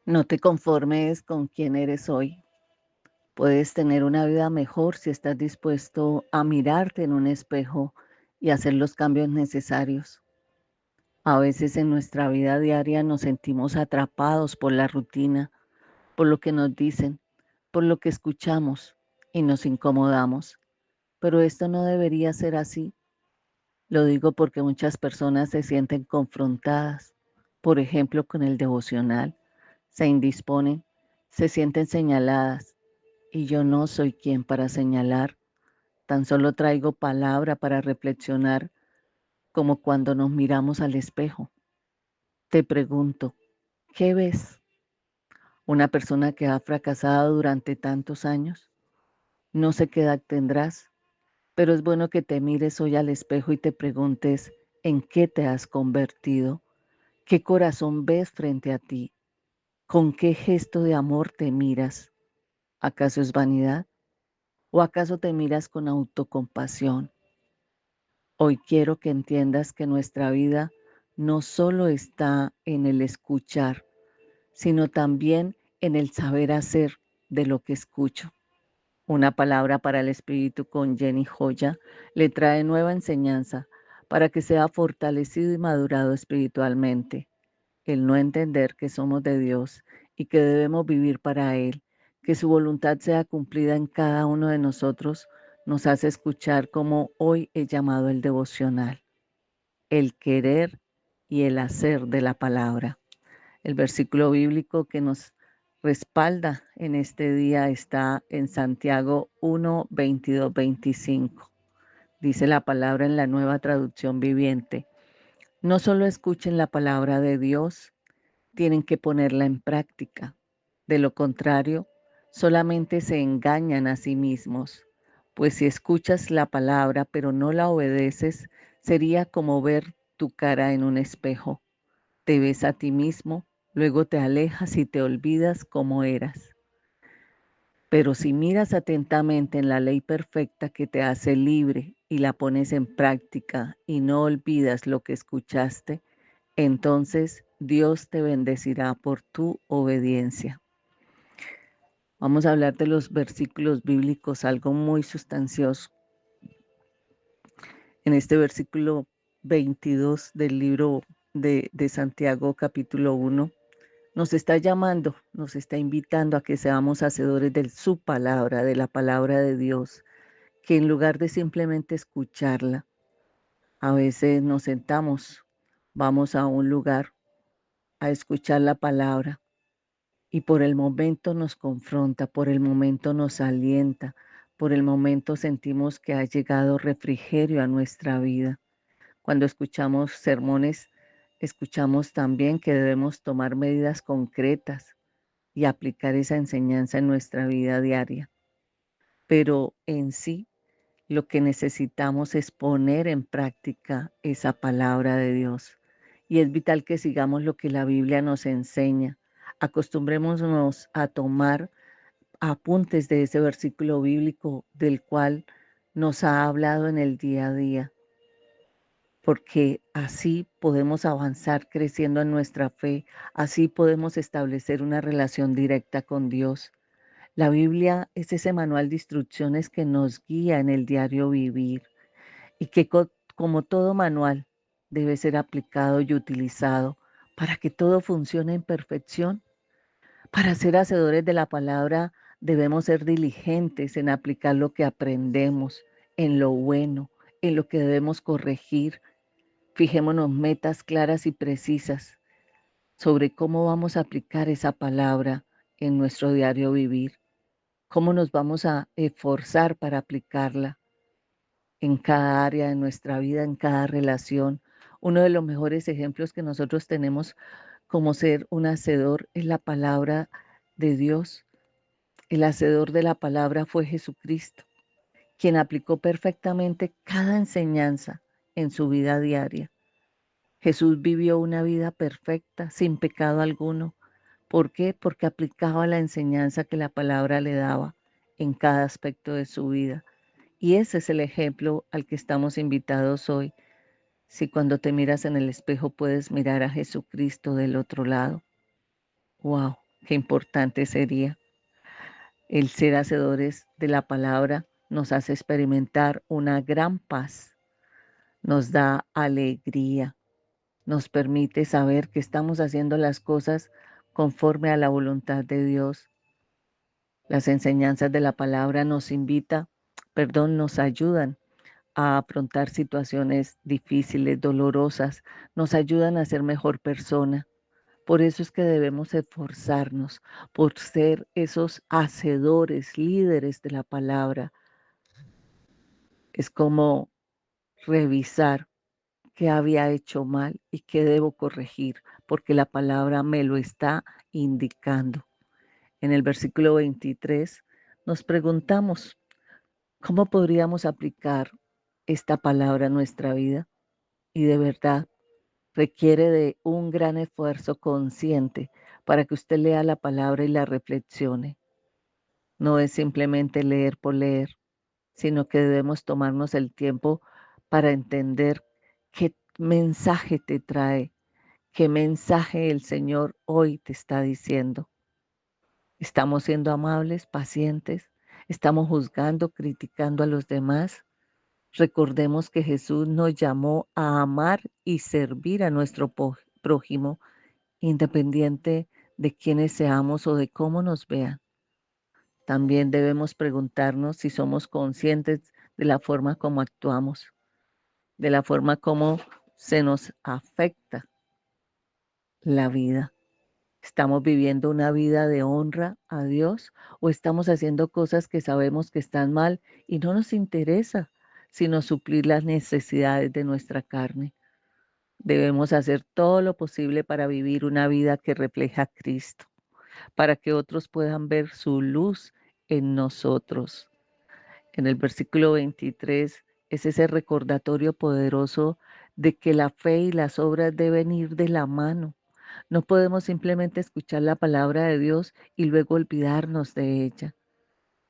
No te conformes con quien eres hoy. Puedes tener una vida mejor si estás dispuesto a mirarte en un espejo y hacer los cambios necesarios. A veces en nuestra vida diaria nos sentimos atrapados por la rutina, por lo que nos dicen, por lo que escuchamos y nos incomodamos. Pero esto no debería ser así. Lo digo porque muchas personas se sienten confrontadas, por ejemplo, con el devocional, se indisponen, se sienten señaladas. Y yo no soy quien para señalar, tan solo traigo palabra para reflexionar, como cuando nos miramos al espejo. Te pregunto, ¿qué ves? ¿Una persona que ha fracasado durante tantos años? No sé qué edad tendrás, pero es bueno que te mires hoy al espejo y te preguntes en qué te has convertido, qué corazón ves frente a ti, con qué gesto de amor te miras. ¿Acaso es vanidad? ¿O acaso te miras con autocompasión? Hoy quiero que entiendas que nuestra vida no solo está en el escuchar, sino también en el saber hacer de lo que escucho. Una palabra para el espíritu con Jenny Joya le trae nueva enseñanza para que sea fortalecido y madurado espiritualmente. El no entender que somos de Dios y que debemos vivir para Él, que su voluntad sea cumplida en cada uno de nosotros, nos hace escuchar como hoy he llamado el devocional, el querer y el hacer de la palabra. El versículo bíblico que nos respalda en este día está en Santiago 1, 22, 25. Dice la palabra en la Nueva Traducción Viviente: no solo escuchen la palabra de Dios, tienen que ponerla en práctica. De lo contrario, solamente se engañan a sí mismos. Pues si escuchas la palabra pero no la obedeces, sería como ver tu cara en un espejo. Te ves a ti mismo, luego te alejas y te olvidas cómo eras. Pero si miras atentamente en la ley perfecta que te hace libre y la pones en práctica y no olvidas lo que escuchaste, entonces Dios te bendecirá por tu obediencia. Vamos a hablar de los versículos bíblicos, algo muy sustancioso. En este versículo 22 del libro de Santiago, capítulo 1, nos está llamando, nos está invitando a que seamos hacedores de su palabra, de la palabra de Dios, que en lugar de simplemente escucharla, a veces nos sentamos, vamos a un lugar a escuchar la palabra y por el momento nos confronta, por el momento nos alienta, por el momento sentimos que ha llegado refrigerio a nuestra vida. Cuando escuchamos sermones, escuchamos también que debemos tomar medidas concretas y aplicar esa enseñanza en nuestra vida diaria. Pero en sí, lo que necesitamos es poner en práctica esa palabra de Dios. Y es vital que sigamos lo que la Biblia nos enseña. Acostumbrémonos a tomar apuntes de ese versículo bíblico del cual nos ha hablado en el día a día, porque así podemos avanzar creciendo en nuestra fe, así podemos establecer una relación directa con Dios. La Biblia es ese manual de instrucciones que nos guía en el diario vivir y que como todo manual debe ser aplicado y utilizado para que todo funcione en perfección. Para ser hacedores de la palabra debemos ser diligentes en aplicar lo que aprendemos, en lo bueno, en lo que debemos corregir. Fijémonos metas claras y precisas sobre cómo vamos a aplicar esa palabra en nuestro diario vivir, cómo nos vamos a esforzar para aplicarla en cada área de nuestra vida, en cada relación. Uno de los mejores ejemplos que nosotros tenemos como ser un hacedor es la palabra de Dios. El hacedor de la palabra fue Jesucristo, quien aplicó perfectamente cada enseñanza en su vida diaria. Jesús vivió una vida perfecta, sin pecado alguno. ¿Por qué? Porque aplicaba la enseñanza que la palabra le daba en cada aspecto de su vida. Y ese es el ejemplo al que estamos invitados hoy. Si cuando te miras en el espejo puedes mirar a Jesucristo del otro lado. ¡Wow! Qué importante sería. El ser hacedores de la palabra nos hace experimentar una gran paz, nos da alegría, nos permite saber que estamos haciendo las cosas conforme a la voluntad de Dios. Las enseñanzas de la palabra nos ayudan a afrontar situaciones difíciles, dolorosas, nos ayudan a ser mejor persona. Por eso es que debemos esforzarnos por ser esos hacedores, líderes de la palabra. Es como revisar qué había hecho mal y qué debo corregir, porque la palabra me lo está indicando. En el versículo 23 nos preguntamos, ¿cómo podríamos aplicar esta palabra a nuestra vida? Y de verdad, requiere de un gran esfuerzo consciente para que usted lea la palabra y la reflexione. No es simplemente leer por leer, sino que debemos tomarnos el tiempo para entender qué mensaje te trae, qué mensaje el Señor hoy te está diciendo. ¿Estamos siendo amables, pacientes? ¿Estamos juzgando, criticando a los demás? Recordemos que Jesús nos llamó a amar y servir a nuestro prójimo, independiente de quiénes seamos o de cómo nos vean. También debemos preguntarnos si somos conscientes de la forma como actuamos, de la forma como se nos afecta la vida. ¿Estamos viviendo una vida de honra a Dios o estamos haciendo cosas que sabemos que están mal y no nos interesa sino suplir las necesidades de nuestra carne? Debemos hacer todo lo posible para vivir una vida que refleja a Cristo, para que otros puedan ver su luz en nosotros. En el versículo 23 es ese recordatorio poderoso de que la fe y las obras deben ir de la mano. No podemos simplemente escuchar la palabra de Dios y luego olvidarnos de ella.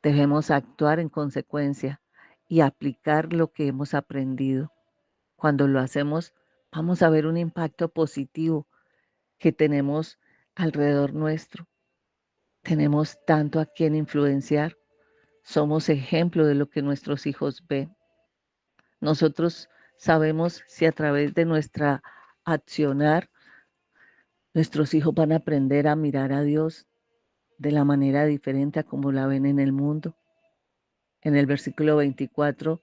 Debemos actuar en consecuencia y aplicar lo que hemos aprendido. Cuando lo hacemos, vamos a ver un impacto positivo que tenemos alrededor nuestro. Tenemos tanto a quien influenciar. Somos ejemplo de lo que nuestros hijos ven. Nosotros sabemos si a través de nuestra accionar, nuestros hijos van a aprender a mirar a Dios de la manera diferente a como la ven en el mundo. En el versículo 24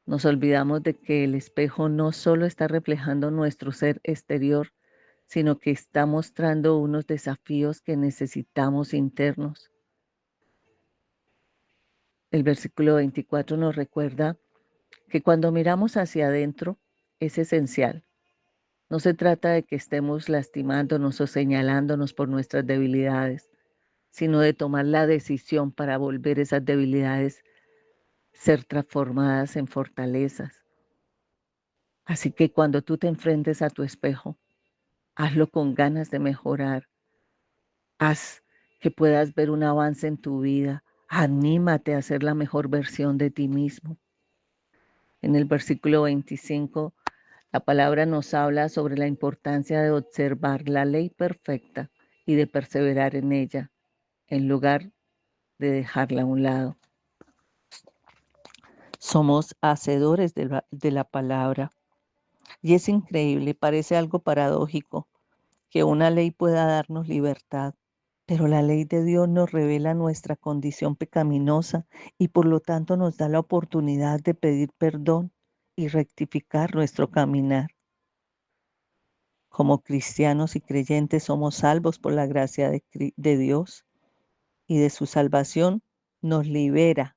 nos olvidamos de que el espejo no solo está reflejando nuestro ser exterior, sino que está mostrando unos desafíos que necesitamos internos. El versículo 24 nos recuerda que cuando miramos hacia adentro es esencial. No se trata de que estemos lastimándonos o señalándonos por nuestras debilidades, sino de tomar la decisión para volver esas debilidades ser transformadas en fortalezas. Así que cuando tú te enfrentes a tu espejo, hazlo con ganas de mejorar. Haz que puedas ver un avance en tu vida. Anímate a ser la mejor versión de ti mismo. En el versículo 25, la palabra nos habla sobre la importancia de observar la ley perfecta y de perseverar en ella, en lugar de dejarla a un lado. Somos hacedores de la palabra. Y es increíble, parece algo paradójico, que una ley pueda darnos libertad, pero la ley de Dios nos revela nuestra condición pecaminosa y por lo tanto nos da la oportunidad de pedir perdón y rectificar nuestro caminar. Como cristianos y creyentes somos salvos por la gracia de Dios y de su salvación nos libera.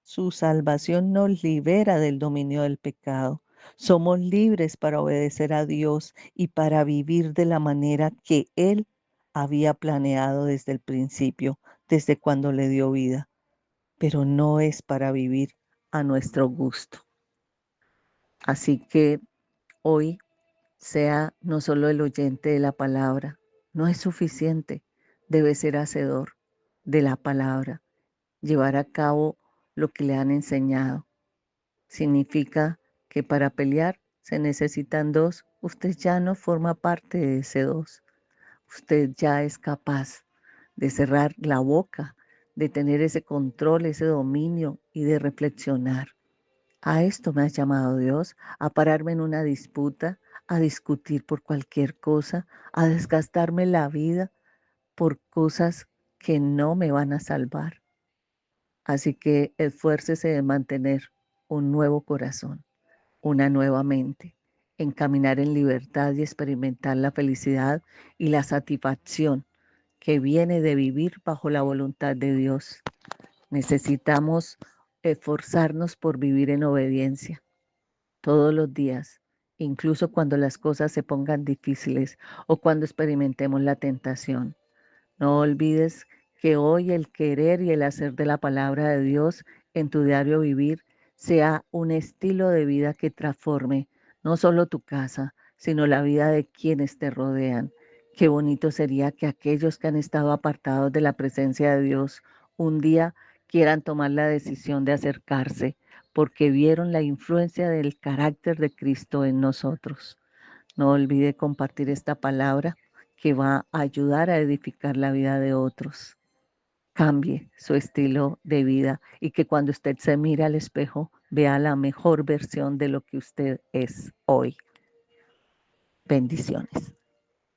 Su salvación nos libera del dominio del pecado. Somos libres para obedecer a Dios y para vivir de la manera que Él había planeado desde el principio, desde cuando le dio vida. Pero no es para vivir a nuestro gusto. Así que hoy sea no solo el oyente de la palabra, no es suficiente, debe ser hacedor de la palabra, llevar a cabo lo que le han enseñado. Significa que para pelear se necesitan dos. Usted ya no forma parte de ese dos. Usted ya es capaz de cerrar la boca, de tener ese control, ese dominio y de reflexionar. A esto me ha llamado Dios, a pararme en una disputa, a discutir por cualquier cosa, a desgastarme la vida por cosas que no me van a salvar. Así que esfuércese de mantener un nuevo corazón, una nueva mente, en caminar en libertad y experimentar la felicidad y la satisfacción que viene de vivir bajo la voluntad de Dios. Necesitamos esforzarnos por vivir en obediencia todos los días, incluso cuando las cosas se pongan difíciles o cuando experimentemos la tentación. No olvides que hoy el querer y el hacer de la palabra de Dios en tu diario vivir sea un estilo de vida que transforme no solo tu casa, sino la vida de quienes te rodean. Qué bonito sería que aquellos que han estado apartados de la presencia de Dios un día quieran tomar la decisión de acercarse porque vieron la influencia del carácter de Cristo en nosotros. No olvide compartir esta palabra que va a ayudar a edificar la vida de otros. Cambie su estilo de vida y que cuando usted se mire al espejo vea la mejor versión de lo que usted es hoy. Bendiciones.